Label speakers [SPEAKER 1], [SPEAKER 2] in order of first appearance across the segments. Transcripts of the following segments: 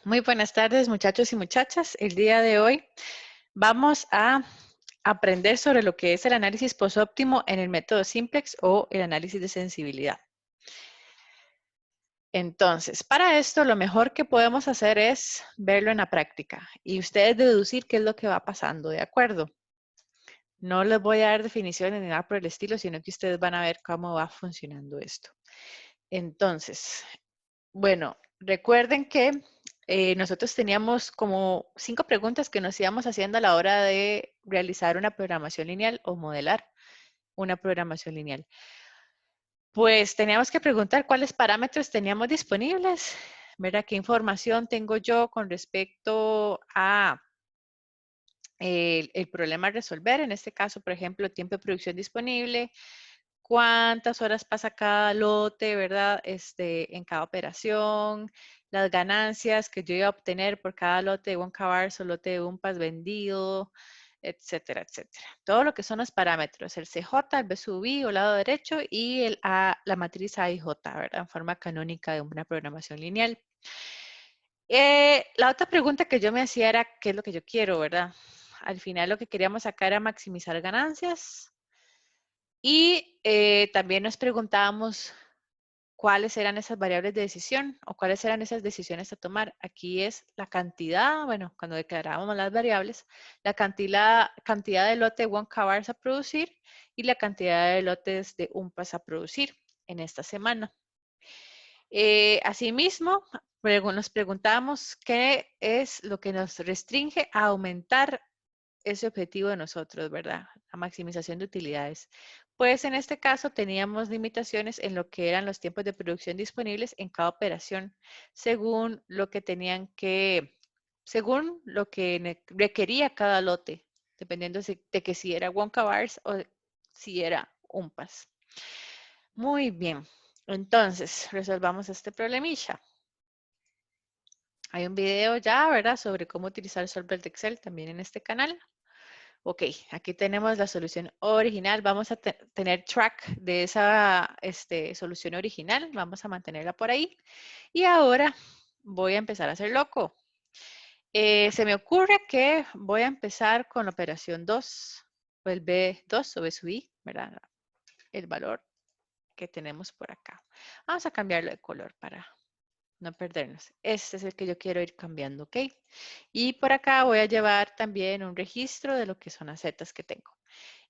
[SPEAKER 1] Muy buenas tardes, muchachos y muchachas. El día de hoy vamos a aprender sobre lo que es el análisis posóptimo en el método Simplex o el análisis de sensibilidad. Entonces, para esto lo mejor que podemos hacer es verlo en la práctica y ustedes deducir qué es lo que va pasando, ¿de acuerdo? No les voy a dar definiciones ni nada por el estilo, sino que ustedes van a ver cómo va funcionando esto. Entonces, bueno, recuerden que nosotros teníamos como 5 preguntas que nos íbamos haciendo a la hora de realizar una programación lineal o modelar una programación lineal. Pues teníamos que preguntar cuáles parámetros teníamos disponibles, ¿verdad? ¿Qué información tengo yo con respecto a el problema a resolver? En este caso, por ejemplo, tiempo de producción disponible, cuántas horas pasa cada lote, ¿verdad? En cada operación, las ganancias que yo iba a obtener por cada lote de Wonka-Bars o lote de UMPAs vendido, etcétera, etcétera. Todo lo que son los parámetros, el CJ, el B sub I o lado derecho y la matriz A y J, ¿verdad? En forma canónica de una programación lineal. La otra pregunta que yo me hacía era, ¿qué es lo que yo quiero, verdad? Al final lo que queríamos sacar era maximizar ganancias. Y también nos preguntábamos cuáles eran esas variables de decisión o cuáles eran esas decisiones a tomar. Aquí es la cantidad, bueno, cuando declarábamos las variables, la cantidad de lote de Wonka-Bars a producir y la cantidad de lotes de UMPAs a producir en esta semana. Asimismo, nos preguntamos qué es lo que nos restringe a aumentar ese objetivo de nosotros, ¿verdad? La maximización de utilidades. Pues en este caso teníamos limitaciones en lo que eran los tiempos de producción disponibles en cada operación, según lo que según lo que requería cada lote, dependiendo de que si era Wonka-Bars o si era UMPAs. Muy bien, entonces resolvamos este problemilla. Hay un video ya, ¿verdad? Sobre cómo utilizar el solver de Excel también en este canal. Ok, aquí tenemos la solución original. Vamos a tener track de esa solución original. Vamos a mantenerla por ahí. Y ahora voy a empezar a hacer loco. Se me ocurre que voy a empezar con la operación 2, o el B2 o B sub I, ¿verdad? El valor que tenemos por acá. Vamos a cambiarlo de color para no perdernos. Este es el que yo quiero ir cambiando, ¿ok? Y por acá voy a llevar también un registro de lo que son las zetas que tengo.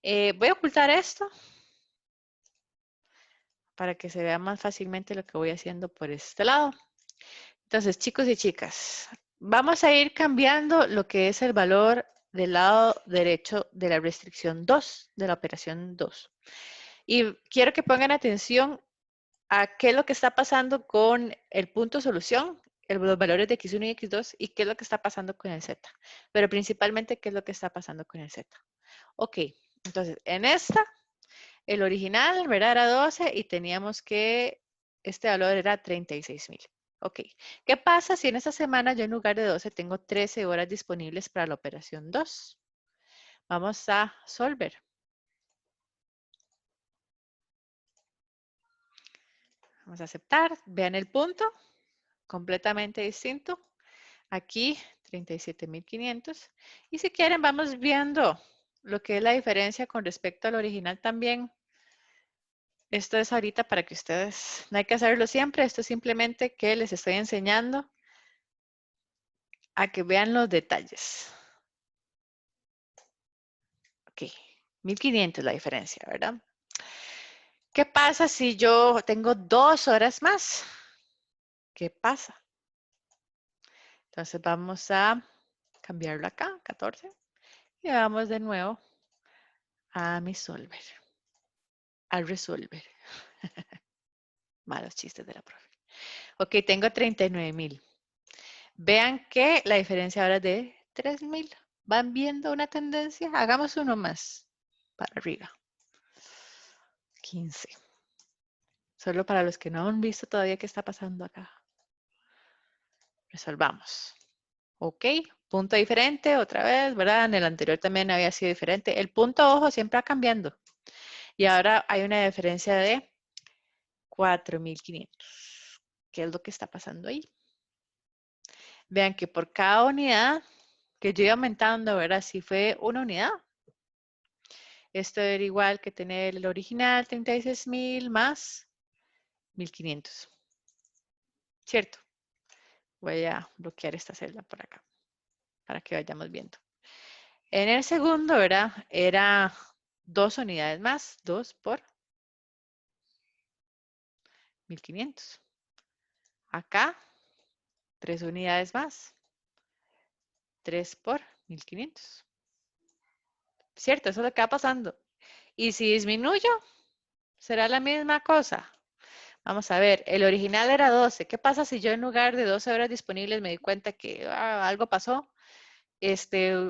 [SPEAKER 1] Voy a ocultar esto para que se vea más fácilmente lo que voy haciendo por este lado. Entonces, chicos y chicas, vamos a ir cambiando lo que es el valor del lado derecho de la restricción 2, de la operación 2. Y quiero que pongan atención a qué es lo que está pasando con el punto solución, los valores de X1 y X2, y qué es lo que está pasando con el Z. Pero principalmente, qué es lo que está pasando con el Z. Ok, entonces, en esta, el original, ¿verdad? Era 12 y teníamos que, este valor era 36,000. Ok, ¿qué pasa si en esta semana yo en lugar de 12 tengo 13 horas disponibles para la operación 2? Vamos a solver. Vamos a aceptar. Vean el punto, completamente distinto. Aquí 37,500. Y si quieren, vamos viendo lo que es la diferencia con respecto al original también. Esto es ahorita para que ustedes, no hay que hacerlo siempre, esto es simplemente que les estoy enseñando a que vean los detalles. Ok, 1,500 la diferencia, ¿verdad? ¿Qué pasa si yo tengo 2 horas más? ¿Qué pasa? Entonces vamos a cambiarlo acá, 14, y vamos de nuevo a mi solver, a resolver. Malos chistes de la profe. Ok, tengo 39,000. Vean que la diferencia ahora es de 3,000. ¿Van viendo una tendencia? Hagamos uno más para arriba. 15. Solo para los que no han visto todavía qué está pasando acá. Resolvamos. Ok, punto diferente otra vez, ¿verdad? En el anterior también había sido diferente. El punto, ojo, siempre va cambiando. Y ahora hay una diferencia de 4,500. ¿Qué es lo que está pasando ahí? Vean que por cada unidad que yo iba aumentando, ¿verdad? Si fue una unidad, esto era igual que tener el original 36,000 más 1,500. ¿Cierto? Voy a bloquear esta celda por acá para que vayamos viendo. En el segundo, ¿verdad? Era 2 unidades más, 2 por 1,500. Acá, 3 unidades más, 3 por 1,500. ¿Cierto? Eso es lo que va pasando. Y si disminuyo, será la misma cosa. Vamos a ver, el original era 12. ¿Qué pasa si yo en lugar de 12 horas disponibles me di cuenta que algo pasó?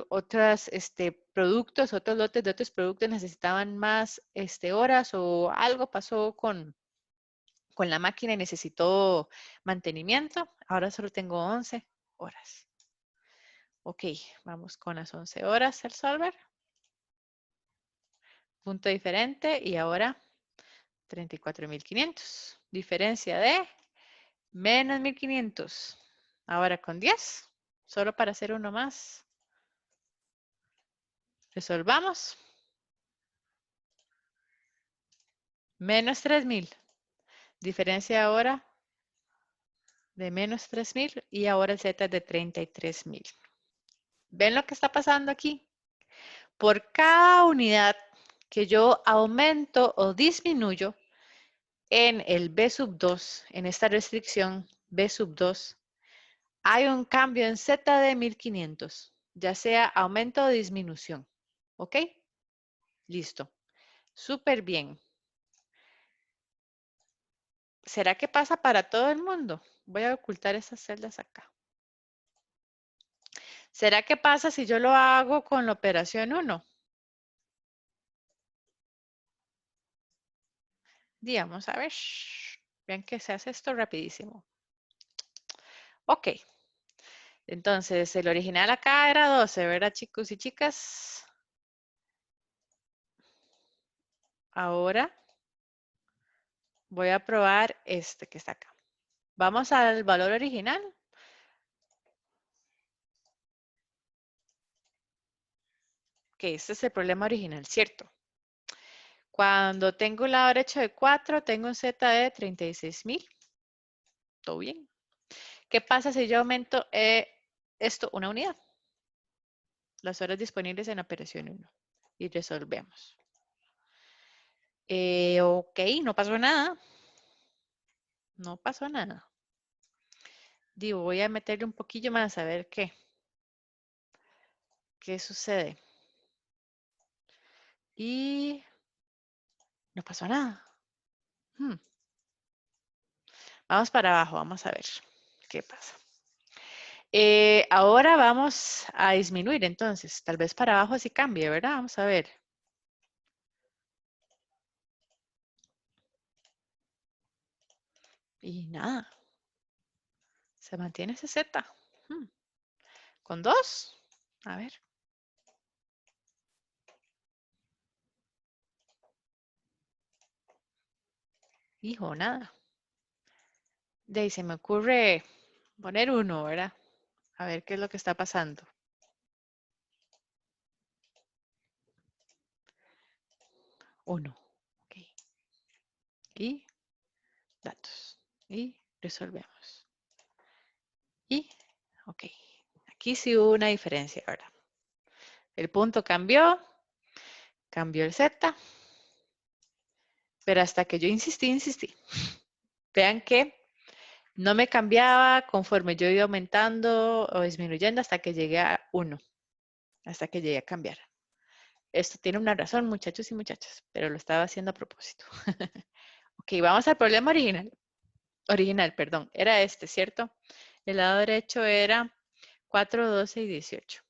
[SPEAKER 1] Otros productos, otros lotes de otros productos necesitaban más horas o algo pasó con la máquina y necesitó mantenimiento. Ahora solo tengo 11 horas. Ok, vamos con las 11 horas el solver. Punto diferente y ahora 34,500. Diferencia de menos 1,500. Ahora con 10, solo para hacer uno más. Resolvamos. Menos 3,000. Diferencia ahora de menos 3,000 y ahora el Z es de 33,000. ¿Ven lo que está pasando aquí? Por cada unidad que yo aumento o disminuyo en el B sub 2, en esta restricción B sub 2, hay un cambio en Z de 1,500, ya sea aumento o disminución. ¿Ok? Listo. Súper bien. ¿Será que pasa para todo el mundo? Voy a ocultar esas celdas acá. ¿Será que pasa si yo lo hago con la operación 1? Digamos, a ver. Vean que se hace esto rapidísimo. Ok. Entonces, el original acá era 12, ¿verdad, chicos y chicas? Ahora voy a probar este que está acá. Vamos al valor original. Que este es el problema original, ¿cierto? Cuando tengo un lado derecho de 4, tengo un Z de 36,000. ¿Todo bien? ¿Qué pasa si yo aumento esto una unidad? Las horas disponibles en operación 1. Y resolvemos. Ok, no pasó nada. No pasó nada. Digo, voy a meterle un poquillo más a ver qué sucede. Y no pasó nada. Vamos para abajo, vamos a ver qué pasa. Ahora vamos a disminuir entonces. Tal vez para abajo sí cambie, ¿verdad? Vamos a ver. Y nada. Se mantiene ese Z. Con 2. A ver. Hijo, nada. De ahí se me ocurre poner 1, ¿verdad? A ver qué es lo que está pasando. 1. Ok. Y datos. Y resolvemos. Y, ok. Aquí sí hubo una diferencia, ¿verdad? El punto cambió el Z, pero hasta que yo insistí. Vean que no me cambiaba conforme yo iba aumentando o disminuyendo hasta que llegué a 1, hasta que llegué a cambiar. Esto tiene una razón, muchachos y muchachas, pero lo estaba haciendo a propósito. Ok, vamos al problema original. Perdón, era este, ¿cierto? El lado derecho era 4, 12 y 18.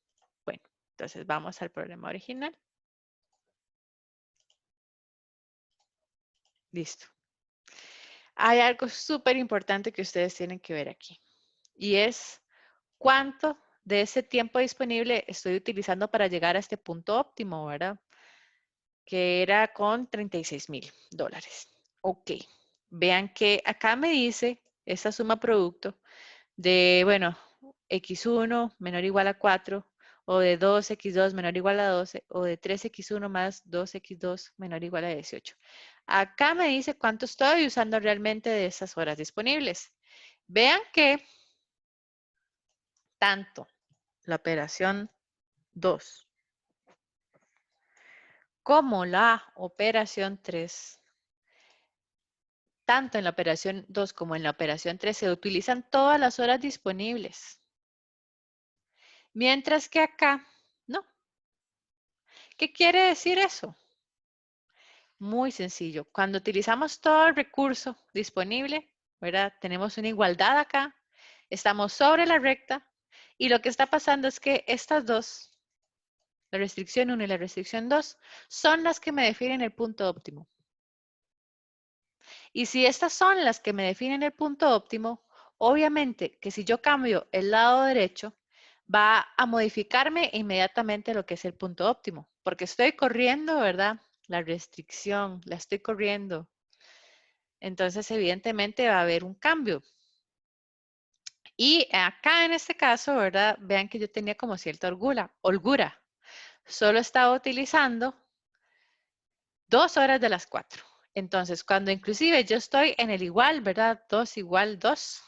[SPEAKER 1] Bueno, entonces vamos al problema original. Listo. Hay algo súper importante que ustedes tienen que ver aquí y es cuánto de ese tiempo disponible estoy utilizando para llegar a este punto óptimo, ¿verdad? Que era con $36,000. Ok, vean que acá me dice esta suma producto de, bueno, x1 menor o igual a 4, o de 2x2 menor o igual a 12, o de 3x1 más 2x2 menor o igual a 18. Acá me dice cuánto estoy usando realmente de esas horas disponibles. Vean que tanto la operación 2 como la operación 3, tanto en la operación 2 como en la operación 3 se utilizan todas las horas disponibles. Mientras que acá, no. ¿Qué quiere decir eso? Muy sencillo. Cuando utilizamos todo el recurso disponible, ¿verdad? Tenemos una igualdad acá, estamos sobre la recta y lo que está pasando es que estas dos, la restricción 1 y la restricción 2, son las que me definen el punto óptimo. Y si estas son las que me definen el punto óptimo, obviamente que si yo cambio el lado derecho, va a modificarme inmediatamente lo que es el punto óptimo, porque estoy corriendo, ¿verdad? La restricción, la estoy corriendo. Entonces, evidentemente va a haber un cambio. Y acá en este caso, ¿verdad? Vean que yo tenía como cierta holgura. Solo estaba utilizando 2 horas de las 4. Entonces, cuando inclusive yo estoy en el igual, ¿verdad? 2 igual 2,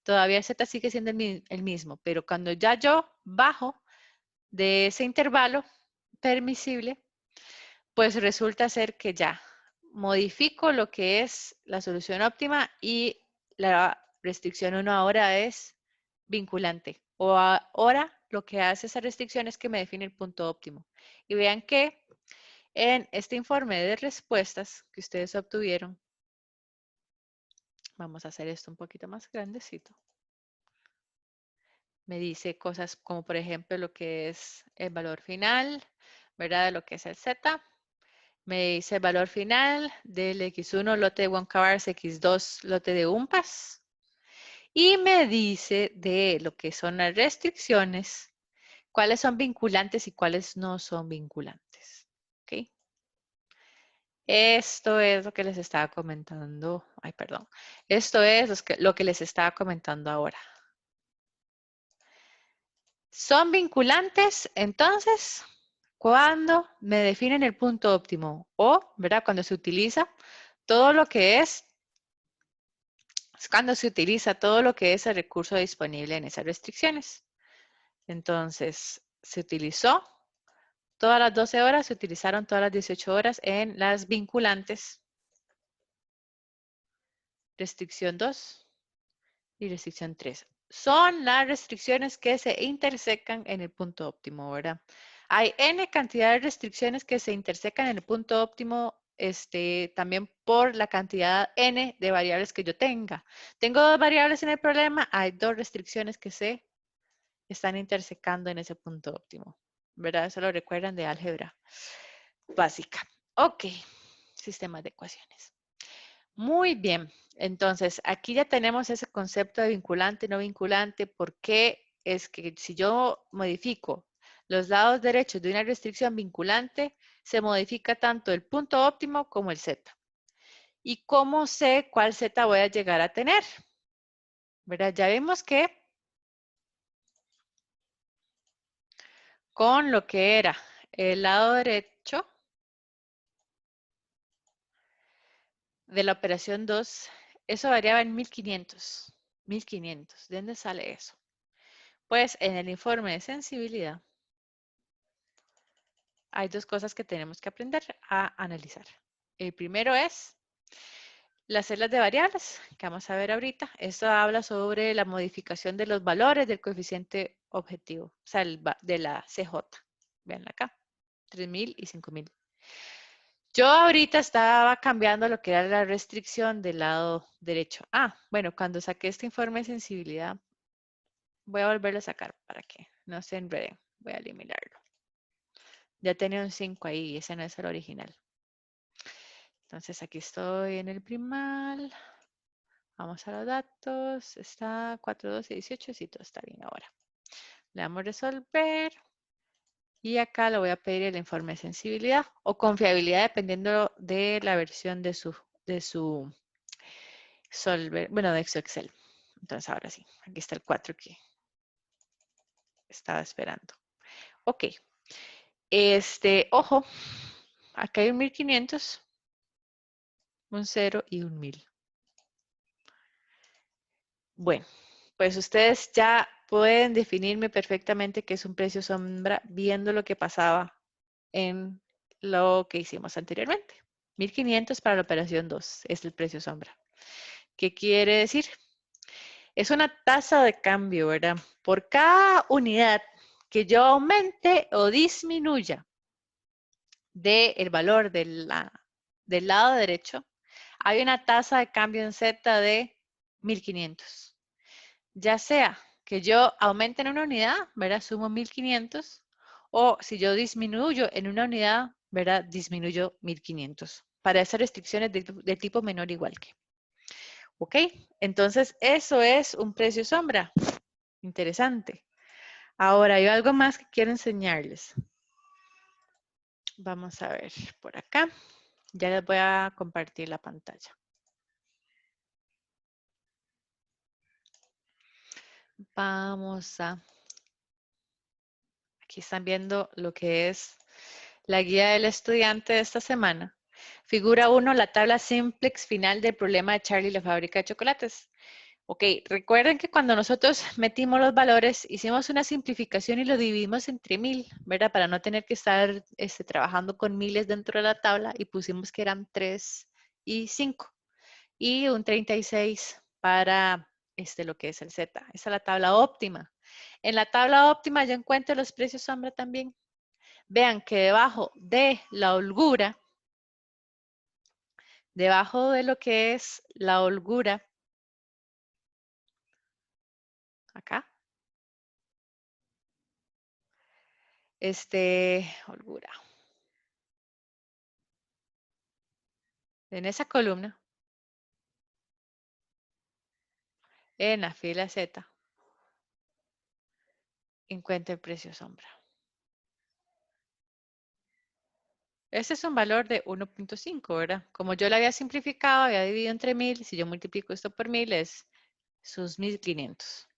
[SPEAKER 1] todavía Z sigue siendo el mismo, pero cuando ya yo bajo de ese intervalo permisible, pues resulta ser que ya modifico lo que es la solución óptima y la restricción 1 ahora es vinculante. O ahora lo que hace esa restricción es que me define el punto óptimo. Y vean que en este informe de respuestas que ustedes obtuvieron, vamos a hacer esto un poquito más grandecito. Me dice cosas como, por ejemplo, lo que es el valor final, ¿verdad? Lo que es el Z. Me dice el valor final del X1 lote de Wonkavars, X2 lote de UMPAS. Y me dice de lo que son las restricciones, cuáles son vinculantes y cuáles no son vinculantes. ¿Ok? Esto es lo que les estaba comentando. Ay, perdón. Esto es lo que les estaba comentando ahora. Son vinculantes, entonces, cuando me definen el punto óptimo o, ¿verdad? Cuando se utiliza todo lo que es cuando se utiliza todo lo que es el recurso disponible en esas restricciones. Entonces, se utilizó todas las 12 horas, se utilizaron todas las 18 horas en las vinculantes. Restricción 2 y restricción 3. Son las restricciones que se intersecan en el punto óptimo, ¿verdad? Hay N cantidad de restricciones que se intersecan en el punto óptimo también por la cantidad N de variables que yo tenga. Tengo 2 variables en el problema, hay 2 restricciones que se están intersecando en ese punto óptimo, ¿verdad? Eso lo recuerdan de álgebra básica. Ok, sistemas de ecuaciones. Muy bien, entonces aquí ya tenemos ese concepto de vinculante y no vinculante, porque es que si yo modifico los lados derechos de una restricción vinculante, se modifica tanto el punto óptimo como el Z. ¿Y cómo sé cuál Z voy a llegar a tener? ¿Verdad? Ya vimos que con lo que era el lado derecho de la operación 2, eso variaba en 1500. 1500. ¿De dónde sale eso? Pues en el informe de sensibilidad hay 2 cosas que tenemos que aprender a analizar. El primero es las celdas de variables, que vamos a ver ahorita. Esto habla sobre la modificación de los valores del coeficiente objetivo, o sea, de la CJ. Veanla acá, 3000 y 5000. Yo ahorita estaba cambiando lo que era la restricción del lado derecho. Ah, bueno, cuando saqué este informe de sensibilidad, voy a volverlo a sacar para que no se enreden. Voy a eliminarlo. Ya tenía un 5 ahí, ese no es el original. Entonces aquí estoy en el primal. Vamos a los datos. Está 4, 12, 18. Sí, todo está bien ahora. Le damos resolver. Y acá le voy a pedir el informe de sensibilidad o confiabilidad dependiendo de la versión de su solver, bueno, de su Excel. Entonces ahora sí, aquí está el 4 aquí. estaba esperando. Ok. Ojo, acá hay un 1500, un 0 y un 1000. Bueno, pues ustedes ya pueden definirme perfectamente qué es un precio sombra viendo lo que pasaba en lo que hicimos anteriormente. 1500 para la operación 2 es el precio sombra. ¿Qué quiere decir? Es una tasa de cambio, ¿verdad? Por cada unidad que yo aumente o disminuya del valor del lado derecho, hay una tasa de cambio en Z de 1500. Ya sea que yo aumente en una unidad, ¿verdad? Sumo 1500, o si yo disminuyo en una unidad, ¿verdad? Disminuyo 1500. Para esas restricciones de tipo menor o igual que. ¿Ok? Entonces, eso es un precio sombra. Interesante. Ahora, hay algo más que quiero enseñarles. Vamos a ver por acá. Ya les voy a compartir la pantalla. Vamos a... Aquí están viendo lo que es la guía del estudiante de esta semana. Figura 1, la tabla simplex final del problema de Charlie y la fábrica de chocolates. Ok, recuerden que cuando nosotros metimos los valores, hicimos una simplificación y lo dividimos entre 1000, ¿verdad? Para no tener que estar trabajando con miles dentro de la tabla y pusimos que eran 3 y 5 y un 36 para lo que es el Z. Esa es la tabla óptima. En la tabla óptima yo encuentro los precios sombra también. Vean que debajo de lo que es la holgura, acá, holgura, en esa columna, en la fila Z, encuentra el precio sombra. Este es un valor de 1.5, ¿verdad? Como yo lo había simplificado, había dividido entre 1000, si yo multiplico esto por 1000 es sus 1500.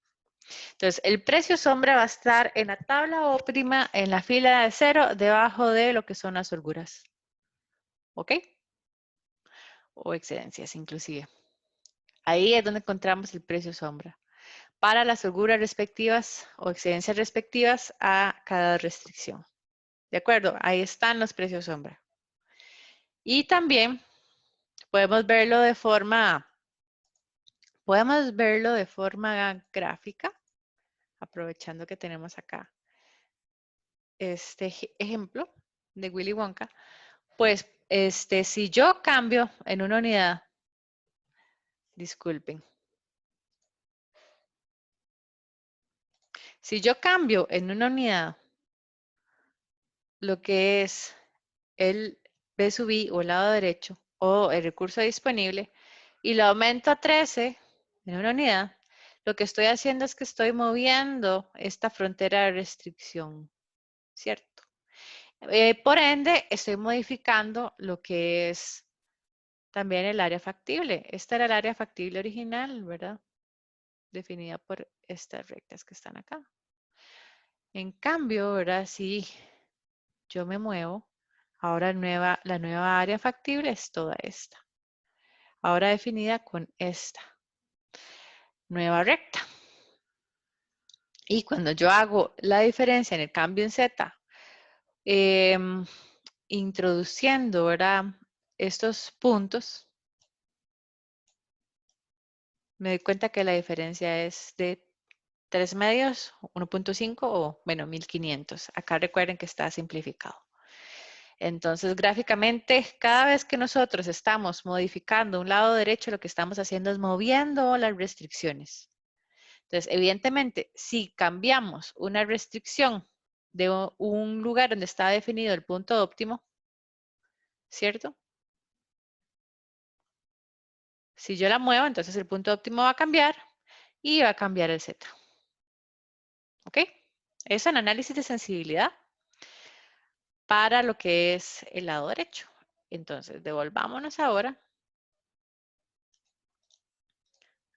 [SPEAKER 1] Entonces, el precio sombra va a estar en la tabla óptima, en la fila de 0, debajo de lo que son las holguras. ¿Ok? O excedencias, inclusive. Ahí es donde encontramos el precio sombra para las holguras respectivas o excedencias respectivas a cada restricción. ¿De acuerdo? Ahí están los precios sombra. Y también podemos verlo de forma gráfica, aprovechando que tenemos acá este ejemplo de Willy Wonka. Pues, si yo cambio en una unidad, disculpen, si yo cambio en una unidad lo que es el B sub I o el lado derecho o el recurso disponible y lo aumento a 13 en una unidad, lo que estoy haciendo es que estoy moviendo esta frontera de restricción, ¿cierto? Por ende, estoy modificando lo que es también el área factible. Esta era el área factible original, ¿verdad? Definida por estas rectas que están acá. En cambio, ¿verdad? Si yo me muevo, ahora la nueva área factible es toda esta. Ahora definida con esta nueva recta. Y cuando yo hago la diferencia en el cambio en Z, introduciendo, ¿verdad? Estos puntos, me doy cuenta que la diferencia es de 3 medios, 1.5 o, bueno, 1500. Acá recuerden que está simplificado. Entonces, gráficamente, cada vez que nosotros estamos modificando un lado derecho, lo que estamos haciendo es moviendo las restricciones. Entonces, evidentemente, si cambiamos una restricción de un lugar donde está definido el punto óptimo, ¿cierto? Si yo la muevo, entonces el punto óptimo va a cambiar y va a cambiar el Z. ¿Ok? Es un análisis de sensibilidad para lo que es el lado derecho. Entonces, devolvámonos ahora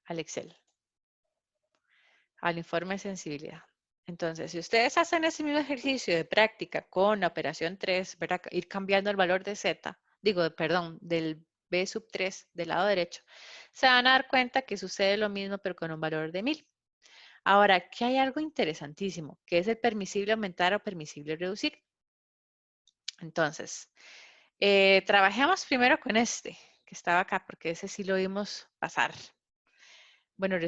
[SPEAKER 1] al Excel, al informe de sensibilidad. Entonces, si ustedes hacen ese mismo ejercicio de práctica con la operación 3, ¿verdad? Ir cambiando el valor de z, digo, perdón, del b sub 3 del lado derecho, se van a dar cuenta que sucede lo mismo, pero con un valor de 1000. Ahora, aquí hay algo interesantísimo, que es el permisible aumentar o permisible reducir. Entonces, trabajemos primero con este, que estaba acá, porque ese sí lo vimos pasar. Bueno,